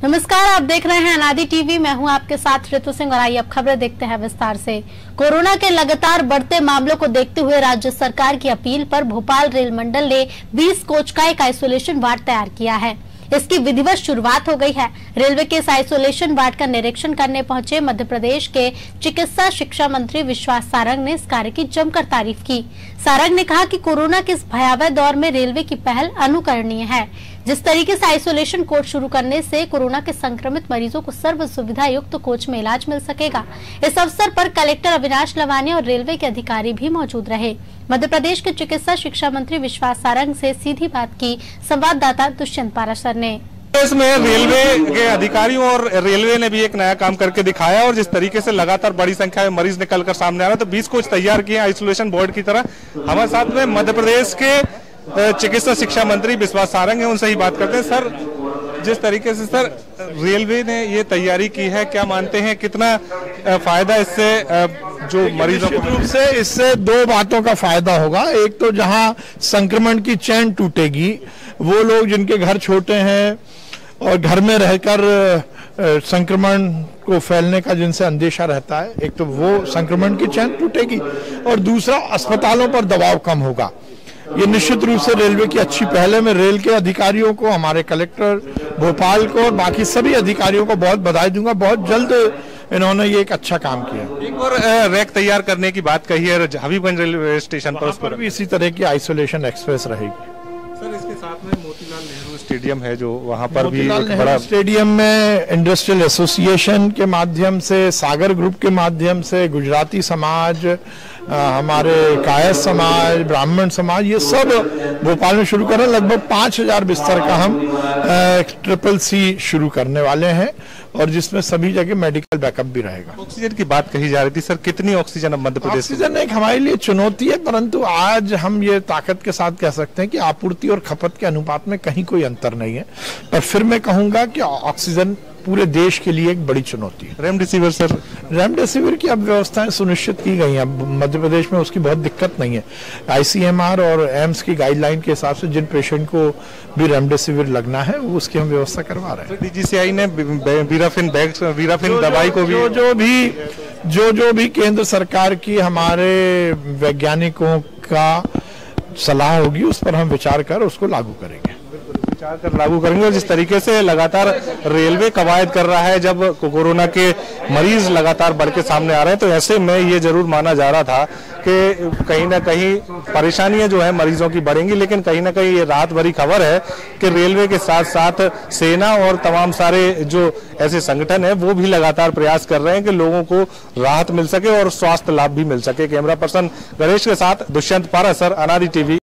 नमस्कार, आप देख रहे हैं अनादि टीवी। मैं हूं आपके साथ ऋतु सिंह और आइए अब खबरें देखते हैं विस्तार से। कोरोना के लगातार बढ़ते मामलों को देखते हुए राज्य सरकार की अपील पर भोपाल रेल मंडल ने 20 कोच का एक आइसोलेशन वार्ड तैयार किया है। इसकी विधिवत शुरुआत हो गई है। रेलवे के इस आइसोलेशन वार्ड का निरीक्षण करने पहुंचे मध्य प्रदेश के चिकित्सा शिक्षा मंत्री विश्वास सारंग ने इस कार्य की जमकर तारीफ की। सारंग ने कहा कि कोरोना के इस भयावह दौर में रेलवे की पहल अनुकरणीय है। जिस तरीके से आइसोलेशन कोच शुरू करने से कोरोना के संक्रमित मरीजों को सर्व सुविधा युक्त कोच में इलाज मिल सकेगा। इस अवसर पर कलेक्टर अविनाश लवानिया और रेलवे के अधिकारी भी मौजूद रहे। मध्य प्रदेश के चिकित्सा शिक्षा मंत्री विश्वास सारंग से सीधी बात की संवाददाता दुष्यंत पाराशर ने। इसमें रेलवे के अधिकारियों और रेलवे ने भी एक नया काम करके दिखाया और जिस तरीके से लगातार बड़ी संख्या में मरीज निकल कर सामने आ रहे हैं, तो 20 कोच तैयार किए आइसोलेशन बोर्ड की तरह। हमारे साथ में मध्य प्रदेश के चिकित्सा शिक्षा मंत्री विश्वास सारंग है, उनसे ही बात करते हैं। सर, जिस तरीके से सर रेलवे ने ये तैयारी की है, क्या मानते हैं कितना फायदा इससे जो मरीजों को? रूप से इससे दो बातों का फायदा होगा। एक तो जहां संक्रमण की चेन टूटेगी, वो लोग जिनके घर छोटे हैं और घर में रहकर संक्रमण को फैलने का जिनसे अंदेशा रहता है, एक तो वो संक्रमण की चेन टूटेगी और दूसरा अस्पतालों पर दबाव कम होगा। ये निश्चित रूप से रेलवे की अच्छी पहल है। मैं रेल के अधिकारियों को, हमारे कलेक्टर भोपाल को और बाकी सभी अधिकारियों को बहुत बधाई दूंगा। बहुत जल्द इन्होंने ये एक अच्छा काम किया। एक और रैक तैयार करने की बात कही है हबीबगंज रेलवे स्टेशन पर, उस पर भी इसी तरह की आइसोलेशन एक्सप्रेस रहेगी। सर, इसके साथ में मोतीलाल नेहरू स्टेडियम है जो वहां पर भी बड़ा स्टेडियम में इंडस्ट्रियल एसोसिएशन के माध्यम से, सागर ग्रुप के माध्यम से, गुजराती समाज, हमारे कायस्थ समाज, ब्राह्मण समाज, ये सब भोपाल में शुरू कर रहे हैं। लगभग 5000 बिस्तर का हम CCC शुरू करने वाले हैं और जिसमें सभी जगह मेडिकल बैकअप भी रहेगा। ऑक्सीजन की बात कही जा रही थी, सर कितनी ऑक्सीजन अब मध्य प्रदेश? ऑक्सीजन एक हमारे लिए चुनौती है, परंतु आज हम ये ताकत के साथ कह सकते हैं कि आपूर्ति और खपत के अनुपात में कहीं कोई अंतर नहीं है। पर फिर मैं कहूंगा कि ऑक्सीजन पूरे देश के लिए एक बड़ी चुनौती है। रेमडेसिविर सर, रेमडेसिविर की अब व्यवस्थाएं सुनिश्चित की गई हैं। अब मध्य प्रदेश में उसकी बहुत दिक्कत नहीं है। ICMR और एम्स की गाइडलाइन के हिसाब से जिन पेशेंट को भी रेमडेसिविर लगना है वो उसकी हम व्यवस्था करवा रहे हैं। DGCI ने वीराफिन दवाई को जो भी केंद्र सरकार की हमारे वैज्ञानिकों का सलाह होगी उस पर हम विचार कर उसको लागू करेंगे। लागू करेंगे। और जिस तरीके से लगातार रेलवे कवायद कर रहा है, जब कोरोना के मरीज लगातार बढ़ के सामने आ रहे हैं, तो ऐसे में ये जरूर माना जा रहा था कि कहीं ना कहीं परेशानियां जो है मरीजों की बढ़ेंगी, लेकिन कहीं ना कहीं ये राहत भरी खबर है कि रेलवे के साथ साथ सेना और तमाम सारे जो ऐसे संगठन है वो भी लगातार प्रयास कर रहे हैं कि लोगों को राहत मिल सके और स्वास्थ्य लाभ भी मिल सके। कैमरा पर्सन गणेश के साथ दुष्यंत पाराशर, अनादि टीवी।